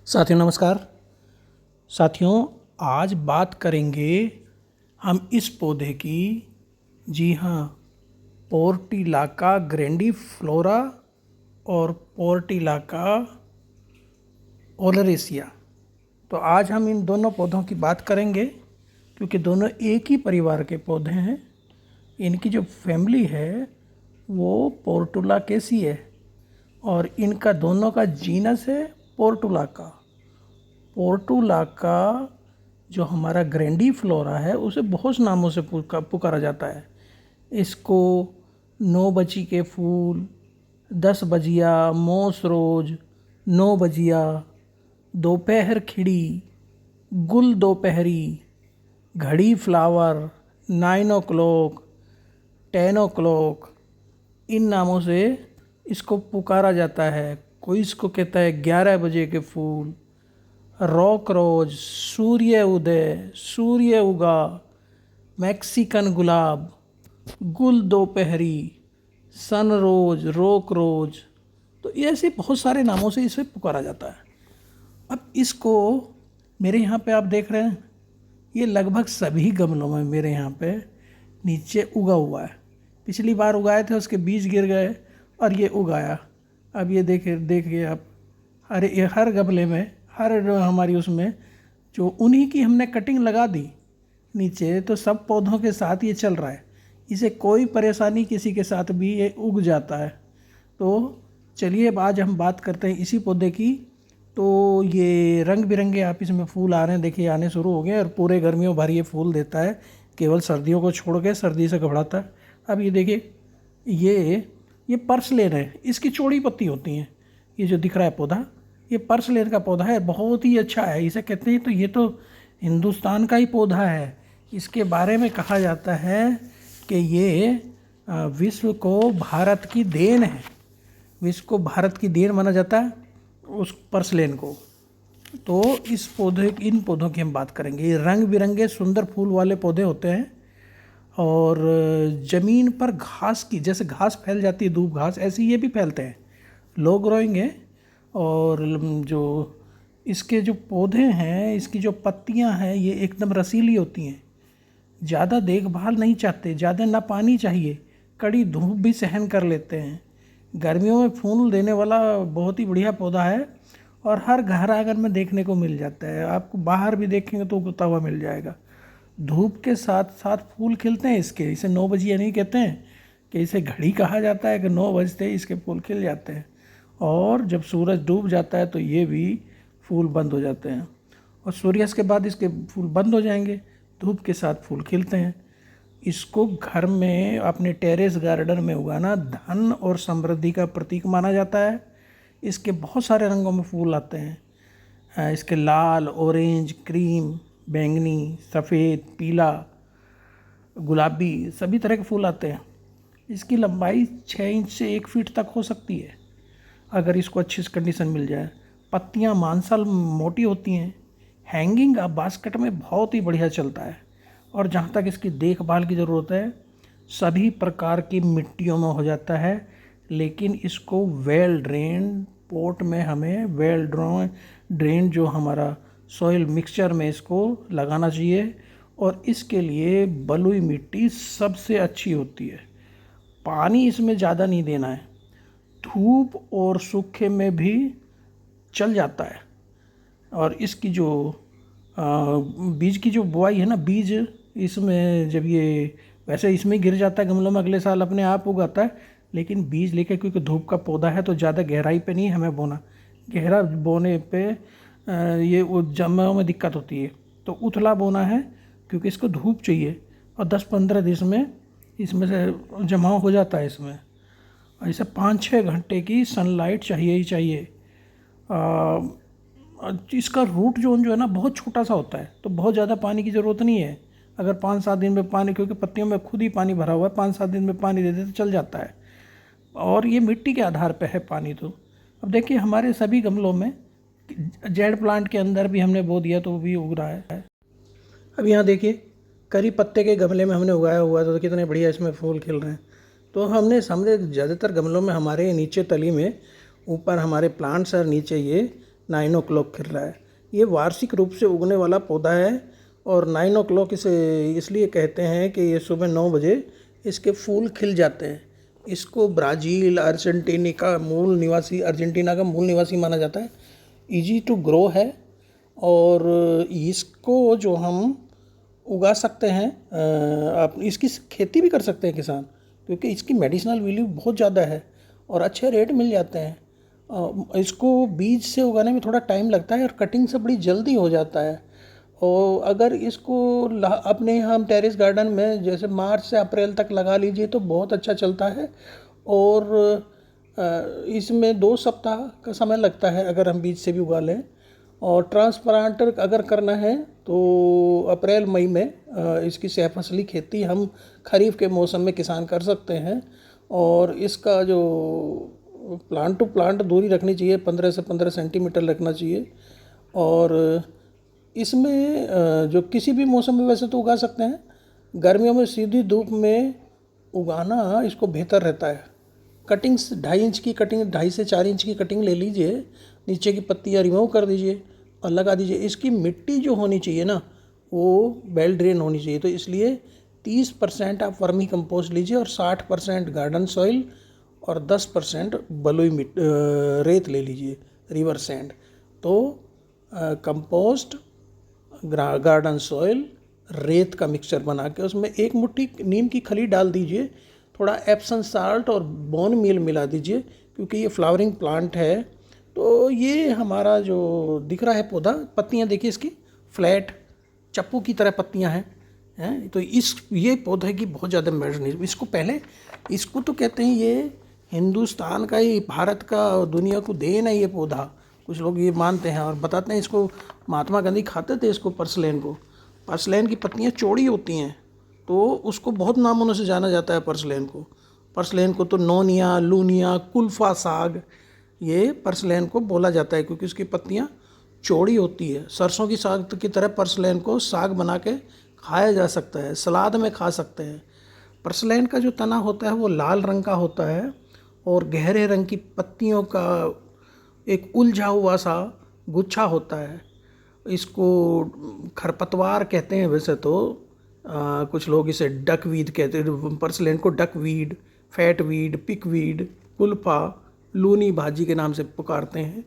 साथियों नमस्कार। साथियों आज बात करेंगे हम इस पौधे की। जी हाँ, पोर्टिलाका ग्रैंडिफ्लोरा और पोर्टिलाका ओलरेसिया। तो आज हम इन दोनों पौधों की बात करेंगे क्योंकि दोनों एक ही परिवार के पौधे हैं। इनकी जो फैमिली है वो पोर्टुलाकेसी है और इनका दोनों का जीनस है पोर्टुलाका। पोर्टुलाका जो हमारा ग्रैंडिफ्लोरा है उसे बहुत नामों से पुकारा जाता है। इसको 9 बजी के फूल, 10 बजिया, मोस रोज, 9 बजिया, दोपहर खिड़ी, गुल दोपहरी, घड़ी फ्लावर, 9 o'clock, 10 o'clock, इन नामों से इसको पुकारा जाता है। कोई इसको कहता है 11 बजे के फूल, रॉक रोज, सूर्य उदय, सूर्य उगा, मैक्सिकन गुलाब, गुल दोपहरी, सन रोज, रॉक रोज। तो ये ऐसे बहुत सारे नामों से इसे पुकारा जाता है। अब इसको मेरे यहाँ पे आप देख रहे हैं, ये लगभग सभी गमलों में मेरे यहाँ पे नीचे उगा हुआ है। पिछली बार उगाए थे, उसके बीज गिर गए और ये उगाया। अब ये देखिए आप, हर गमले में, हर हमारी उसमें जो उन्हीं की हमने कटिंग लगा दी नीचे, तो सब पौधों के साथ ये चल रहा है। इसे कोई परेशानी किसी के साथ भी ये उग जाता है। तो चलिए अब आज हम बात करते हैं इसी पौधे की। तो ये रंग बिरंगे आप इसमें फूल आ रहे हैं, देखिए आने शुरू हो गए और पूरे गर्मियों भर ये फूल देता है, केवल सर्दियों को छोड़ के, सर्दी से घबराता है। अब ये देखिए, ये पर्सलेन है, इसकी चौड़ी पत्ती होती हैं। ये जो दिख रहा है पौधा, ये पर्सलेन का पौधा है, बहुत ही अच्छा है, इसे कहते हैं। तो ये तो हिंदुस्तान का ही पौधा है। इसके बारे में कहा जाता है कि ये विश्व को भारत की देन है, विश्व को भारत की देन माना जाता है उस पर्सलेन को। तो इन पौधों की हम बात करेंगे। ये रंग बिरंगे सुंदर फूल वाले पौधे होते हैं और ज़मीन पर घास की, जैसे घास फैल जाती है, धूप घास, ऐसे ये भी फैलते हैं, लो ग्रोइंग है। और जो इसके जो पौधे हैं, इसकी जो पत्तियां हैं, ये एकदम रसीली होती हैं। ज़्यादा देखभाल नहीं चाहते, ज़्यादा ना पानी चाहिए, कड़ी धूप भी सहन कर लेते हैं। गर्मियों में फूल देने वाला बहुत ही बढ़िया पौधा है और हर घर आंगन में देखने को मिल जाता है। आपको बाहर भी देखेंगे तो उगता हुआ मिल जाएगा। धूप के साथ साथ फूल खिलते हैं इसके। इसे 9 बजिया नहीं कहते हैं कि इसे घड़ी कहा जाता है कि 9 बजते ही इसके फूल खिल जाते हैं। और जब सूरज डूब जाता है तो ये भी फूल बंद हो जाते हैं और सूर्यास्त के बाद इसके फूल बंद हो जाएंगे, धूप के साथ फूल खिलते हैं। इसको घर में, अपने टेरेस गार्डन में उगाना धन और समृद्धि का प्रतीक माना जाता है। इसके बहुत सारे रंगों में फूल आते हैं। इसके लाल, ऑरेंज, क्रीम, बैंगनी, सफ़ेद, पीला, गुलाबी, सभी तरह के फूल आते हैं। इसकी लंबाई 6 इंच से 1 फीट तक हो सकती है अगर इसको अच्छी कंडीशन मिल जाए। पत्तियां मांसल मोटी होती हैं। हैंगिंग बास्केट में बहुत ही बढ़िया चलता है। और जहाँ तक इसकी देखभाल की ज़रूरत है, सभी प्रकार की मिट्टियों में हो जाता है, लेकिन इसको वेल ड्रेन पॉट में, हमें वेल ड्रेन जो हमारा सॉइल मिक्सचर में इसको लगाना चाहिए। और इसके लिए बलुई मिट्टी सबसे अच्छी होती है। पानी इसमें ज़्यादा नहीं देना है, धूप और सूखे में भी चल जाता है। और इसकी जो बीज की जो बुआई है ना, बीज इसमें जब ये, वैसे इसमें गिर जाता है गमलों में, अगले साल अपने आप उगाता है, लेकिन बीज लेके, क्योंकि धूप का पौधा है तो ज़्यादा गहराई पे नहीं हमें बोना। गहरा बोने पे ये वो जमाव में दिक्कत होती है, तो उथला बोना है क्योंकि इसको धूप चाहिए और 10-15 दिन में इसमें से जमाव हो जाता है इसमें। और इसे 5-6 घंटे की सनलाइट चाहिए ही चाहिए। इसका रूट जोन जो है ना बहुत छोटा सा होता है, तो बहुत ज़्यादा पानी की ज़रूरत नहीं है। अगर 5-7 दिन में पानी, क्योंकि पत्तियों में खुद ही पानी भरा हुआ है, 5-7 दिन में पानी दे दे तो चल जाता है। और ये मिट्टी के आधार पे है पानी। तो अब देखिए हमारे सभी गमलों में, जेड प्लांट के अंदर भी हमने बो दिया तो वो भी उग रहा है। अब यहाँ देखिए, करी पत्ते के गमले में हमने उगाया हुआ है, तो कितने बढ़िया इसमें फूल खिल रहे हैं। तो हमने सामने ज़्यादातर गमलों में हमारे नीचे तली में, ऊपर हमारे प्लांट्स और नीचे ये 9 o'clock खिल रहा है। ये वार्षिक रूप से उगने वाला पौधा है और 9 o'clock इसे इसलिए कहते हैं कि ये सुबह 9 बजे इसके फूल खिल जाते हैं। इसको ब्राज़ील, अर्जेंटीना का मूल निवासी माना जाता है। ईजी टू ग्रो है और इसको जो हम उगा सकते हैं, आप इसकी खेती भी कर सकते हैं किसान, क्योंकि इसकी मेडिसिनल वैल्यू बहुत ज़्यादा है और अच्छे रेट मिल जाते हैं। इसको बीज से उगाने में थोड़ा टाइम लगता है और कटिंग से बड़ी जल्दी हो जाता है। और अगर इसको अपने यहाँ हम टेरेस गार्डन में जैसे मार्च से अप्रैल तक लगा लीजिए तो बहुत अच्छा चलता है। और इसमें 2 सप्ताह का समय लगता है अगर हम बीज से भी उगा लें। और ट्रांसप्लांटर अगर करना है तो अप्रैल मई में इसकी सहफसली खेती हम खरीफ के मौसम में किसान कर सकते हैं। और इसका जो प्लांट टू प्लांट दूरी रखनी चाहिए, 15 से 15 सेंटीमीटर रखना चाहिए। और इसमें जो किसी भी मौसम में वैसे तो उगा सकते हैं, गर्मियों में सीधी धूप में उगाना इसको बेहतर रहता है। कटिंग्स 2.5 इंच की कटिंग, 2.5 से 4 इंच की कटिंग ले लीजिए, नीचे की पत्तियाँ रिमूव कर दीजिए और लगा दीजिए। इसकी मिट्टी जो होनी चाहिए ना, वो वेल ड्रेन होनी चाहिए। तो इसलिए 30% आप वर्मी कंपोस्ट लीजिए और 60% गार्डन सॉइल और 10% बलुई रेत ले लीजिए, रिवर सैंड। तो कंपोस्ट, गार्डन सॉइल, रेत का मिक्सचर बना के उसमें 1 मुट्ठी नीम की खली डाल दीजिए, थोड़ा एप्सम साल्ट और बोन मील मिला दीजिए, क्योंकि ये फ्लावरिंग प्लांट है। तो ये हमारा जो दिख रहा है पौधा, पत्तियां देखिए इसकी फ्लैट चप्पू की तरह पत्तियां हैं। तो ये पौधे की बहुत ज़्यादा मेडिसिन, इसको तो कहते हैं ये हिंदुस्तान का ही, भारत का दुनिया को देन है ये पौधा। कुछ लोग ये मानते हैं और बताते हैं इसको महात्मा गांधी खाते थे इसको, पर्सलैन की पत्तियां चौड़ी होती हैं तो उसको बहुत नामों से जाना जाता है। पर्सलैन को तो नोनिया, लूनिया, कुल्फा साग, ये पर्सलैन को बोला जाता है क्योंकि उसकी पत्तियां चौड़ी होती है। सरसों की साग की तरह पर्सलैन को साग बना के खाया जा सकता है, सलाद में खा सकते हैं। पर्सलैन का जो तना होता है वो लाल रंग का होता है और गहरे रंग की पत्तियों का एक उलझा हुआ सा गुच्छा होता है। इसको खरपतवार कहते हैं वैसे तो, कुछ लोग इसे डकवीड कहते हैं। पर्सलैन को डकवीड, फैटवीड, पिकवीड, कुल्फा, लूनी भाजी के नाम से पुकारते हैं।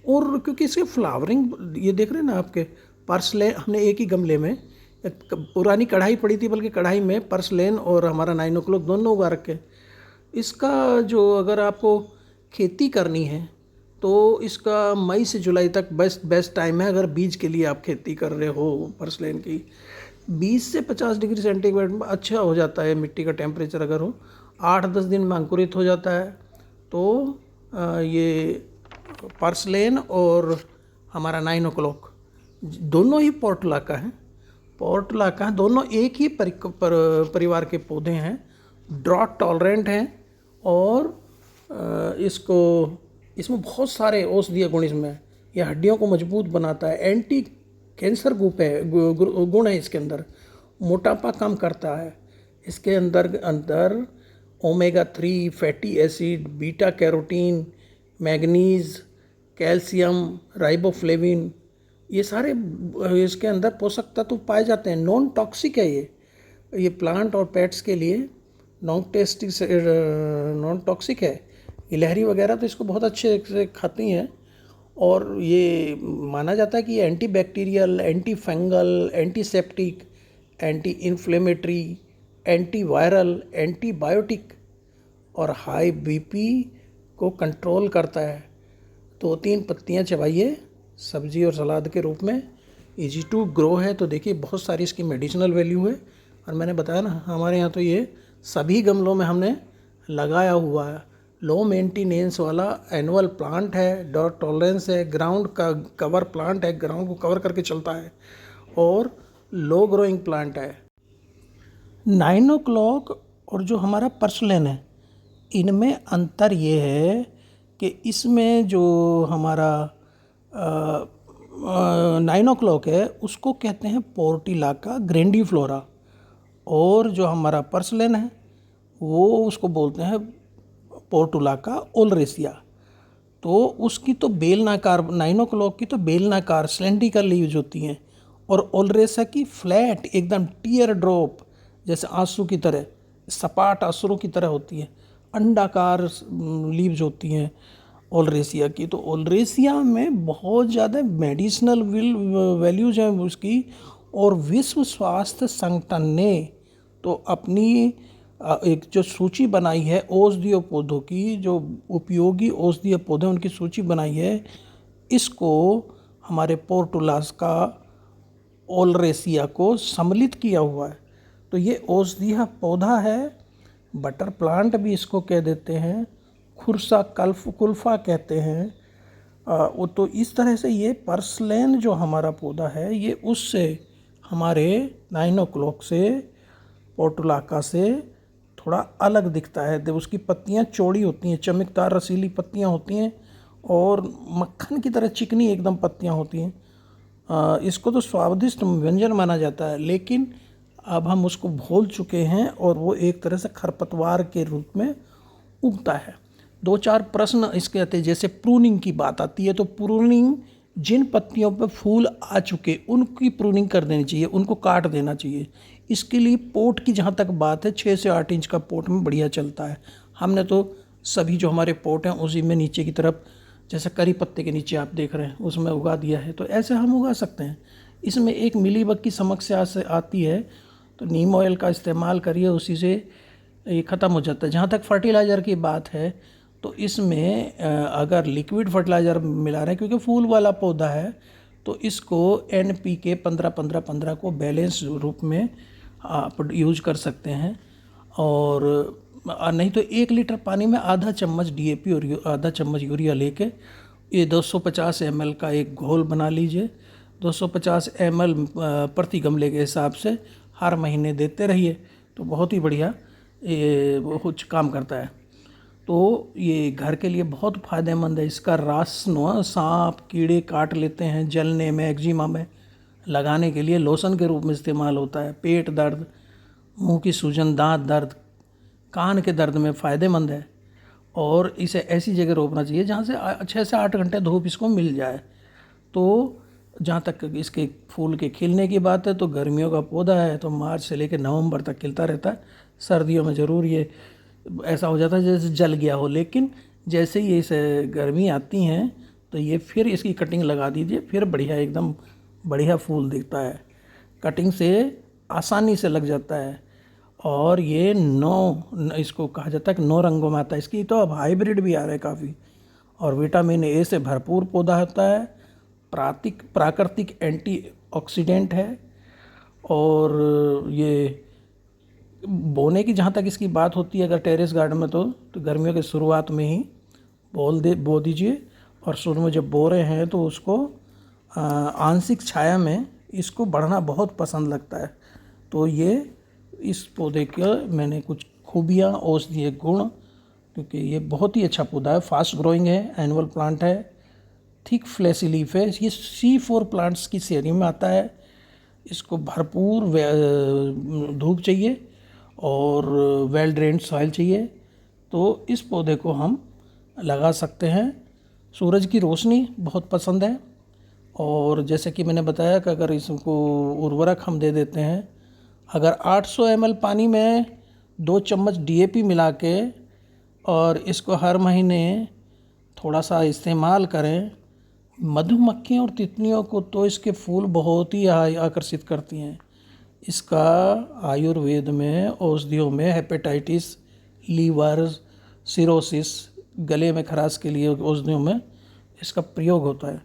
और क्योंकि इसके फ्लावरिंग, ये देख रहे हैं ना आपके पर्सलैन, हमने एक ही गमले में पुरानी कढ़ाई पड़ी थी, बल्कि कढ़ाई में पर्सलैन और हमारा 9 o'clock दोनों उगा रखे। इसका जो अगर आपको खेती करनी है तो इसका मई से जुलाई तक बेस्ट टाइम है अगर बीज के लिए आप खेती कर रहे हो पर्सलैन की। 20 से 50 डिग्री सेंटीग्रेड में अच्छा हो जाता है मिट्टी का टेम्परेचर अगर हो, 8-10 दिन में अंकुरित हो जाता है। तो ये पर्सलैन और हमारा 9 o'clock दोनों ही पोर्टुलाका हैं, दोनों एक ही परिवार के पौधे हैं, ड्रॉट टॉलरेंट हैं और इसमें बहुत सारे औषधीय गुण इसमें, यह हड्डियों को मजबूत बनाता है, एंटी कैंसर गुण है इसके अंदर, मोटापा कम करता है। इसके अंदर omega 3 fatty acid, beta carotene, manganese, calcium, riboflavin, ये सारे इसके अंदर पोषक तत्व पाए जाते हैं। नॉन टॉक्सिक है ये प्लांट और पेट्स के लिए नॉन टॉक्सिक है। गिलहरी वगैरह तो इसको बहुत अच्छे से खाती हैं और ये माना जाता है कि ये anti bacterial, anti fungal, antiseptic, anti inflammatory, anti viral, antibiotic और हाई बीपी को कंट्रोल करता है। 2-3 पत्तियां चबाइए सब्जी और सलाद के रूप में, इजी टू ग्रो है। तो देखिए बहुत सारी इसकी मेडिसिनल वैल्यू है। और मैंने बताया ना, हमारे यहाँ तो ये सभी गमलों में हमने लगाया हुआ है। लो मेंटेनेंस वाला एनुअल प्लांट है, डॉट टॉलरेंस है, ग्राउंड का कवर प्लांट है, ग्राउंड को कवर करके चलता है और लो ग्रोइंग प्लांट है। 9 o'clock और जो हमारा पर्सलैन है, इनमें अंतर ये है कि इसमें जो हमारा 9 o'clock है उसको कहते हैं पोर्टिलाका ग्रैंडीफ्लोरा और जो हमारा पर्सलैन है वो उसको बोलते हैं पोर्टुलाका ओलरेसिया। तो उसकी तो बेलनाकार, 9 o'clock की तो बेलनाकार सिलेंड्रिकल लीव्स होती हैं, और ओलरेसा की फ्लैट एकदम टीयर ड्रॉप जैसे आंसू की तरह, सपाट आंसुओं की तरह होती है, अंडाकार लीव्स होती हैं ओलरेसिया की। तो ओलरेसिया में बहुत ज़्यादा मेडिसिनल वैल्यूज हैं उसकी, और विश्व स्वास्थ्य संगठन ने तो अपनी एक जो सूची बनाई है औषधीय पौधों की, जो उपयोगी औषधीय पौधे उनकी सूची बनाई है, इसको हमारे पोर्टुलास का ओलरेसिया को सम्मिलित किया हुआ है। तो ये औषधीय पौधा है, बटर प्लांट भी इसको कह देते हैं, खुरसा कुल्फा कहते हैं। वो तो इस तरह से ये पर्सलैन जो हमारा पौधा है, ये उससे हमारे 9 o'clock से, पोर्टुलाका से थोड़ा अलग दिखता है। जब उसकी पत्तियां चौड़ी होती हैं, चमकदार रसीली पत्तियां होती हैं, और मक्खन की तरह चिकनी एकदम पत्तियां होती हैं। इसको तो स्वादिष्ट व्यंजन माना जाता है, लेकिन अब हम उसको भूल चुके हैं, और वो एक तरह से खरपतवार के रूप में उगता है। 2-4 प्रश्न इसके आते हैं, जैसे प्रूनिंग की बात आती है, तो प्रूनिंग, जिन पत्तियों पर फूल आ चुके उनकी प्रूनिंग कर देनी चाहिए, उनको काट देना चाहिए। इसके लिए पोट की जहाँ तक बात है, 6 से 8 इंच का पोट में बढ़िया चलता है। हमने तो सभी जो हमारे पोट हैं उसी में नीचे की तरफ, जैसे करी पत्ते के नीचे आप देख रहे हैं, उसमें उगा दिया है। तो ऐसे हम उगा सकते हैं। इसमें एक मिलीबग की समस्या से आती है, तो नीम ऑयल का इस्तेमाल करिए, उसी से ये ख़त्म हो जाता है। जहाँ तक फर्टिलाइज़र की बात है, तो इसमें अगर लिक्विड फर्टिलाइज़र मिला रहे हैं, क्योंकि फूल वाला पौधा है, तो इसको NPK 15-15-15 को बैलेंस रूप में आप यूज कर सकते हैं। और नहीं तो 1 लीटर पानी में आधा चम्मच DAP और आधा चम्मच यूरिया लेके, ये 250 ml का एक घोल बना लीजिए। 250 ml प्रति गमले के हिसाब से हर महीने देते रहिए, तो बहुत ही बढ़िया ये कुछ काम करता है। तो ये घर के लिए बहुत फ़ायदेमंद है। इसका रस न सांप कीड़े काट लेते हैं, जलने में, एक्जिमा में लगाने के लिए लोशन के रूप में इस्तेमाल होता है। पेट दर्द, मुंह की सूजन, दांत दर्द, कान के दर्द में फ़ायदेमंद है। और इसे ऐसी जगह रोपना चाहिए जहाँ से 6 से 8 घंटे धूप इसको मिल जाए। तो जहाँ तक इसके फूल के खिलने की बात है, तो गर्मियों का पौधा है, तो मार्च से लेकर नवंबर तक खिलता रहता है। सर्दियों में ज़रूर ये ऐसा हो जाता है जैसे जल गया हो, लेकिन जैसे ही इसे गर्मी आती हैं, तो ये फिर इसकी कटिंग लगा दीजिए, फिर बढ़िया एकदम बढ़िया फूल दिखता है। कटिंग से आसानी से लग जाता है। और ये इसको कहा जाता है कि 9 रंगों में आता है। इसकी तो अब हाइब्रिड भी आ रहे हैं काफ़ी। और विटामिन A से भरपूर पौधा होता है, प्राकृतिक एंटीऑक्सीडेंट है। और ये बोने की जहाँ तक इसकी बात होती है, अगर टेरेस गार्डन में, तो गर्मियों के शुरुआत में ही बो दीजिए। और शुरू में जब बो रहे हैं तो उसको आंशिक छाया में इसको बढ़ना बहुत पसंद लगता है। तो ये इस पौधे के मैंने कुछ खूबियाँ, औषधीय गुण, क्योंकि ये बहुत ही अच्छा पौधा है, फास्ट ग्रोइंग है, एनुअल प्लांट है, थिक फ्लैशी लीफ है। ये C4 प्लांट्स की श्रेणी में आता है। इसको भरपूर धूप चाहिए और वेल ड्रेन्ड सॉइल चाहिए। तो इस पौधे को हम लगा सकते हैं। सूरज की रोशनी बहुत पसंद है। और जैसे कि मैंने बताया कि अगर इसको उर्वरक हम दे देते हैं, अगर 800 ml पानी में 2 चम्मच DAP मिला के, और इसको हर महीने थोड़ा सा इस्तेमाल करें, मधुमक्खियों और तितलियों को तो इसके फूल बहुत ही आकर्षित करती हैं। इसका आयुर्वेद में, औषधियों में, हेपेटाइटिस, लीवर, सिरोसिस, गले में खराश के लिए औषधियों में इसका प्रयोग होता है।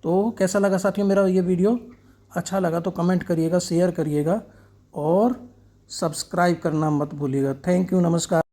तो कैसा लगा साथियों मेरा ये वीडियो? अच्छा लगा तो कमेंट करिएगा, शेयर करिएगा और सब्सक्राइब करना मत भूलिएगा। थैंक यू, नमस्कार।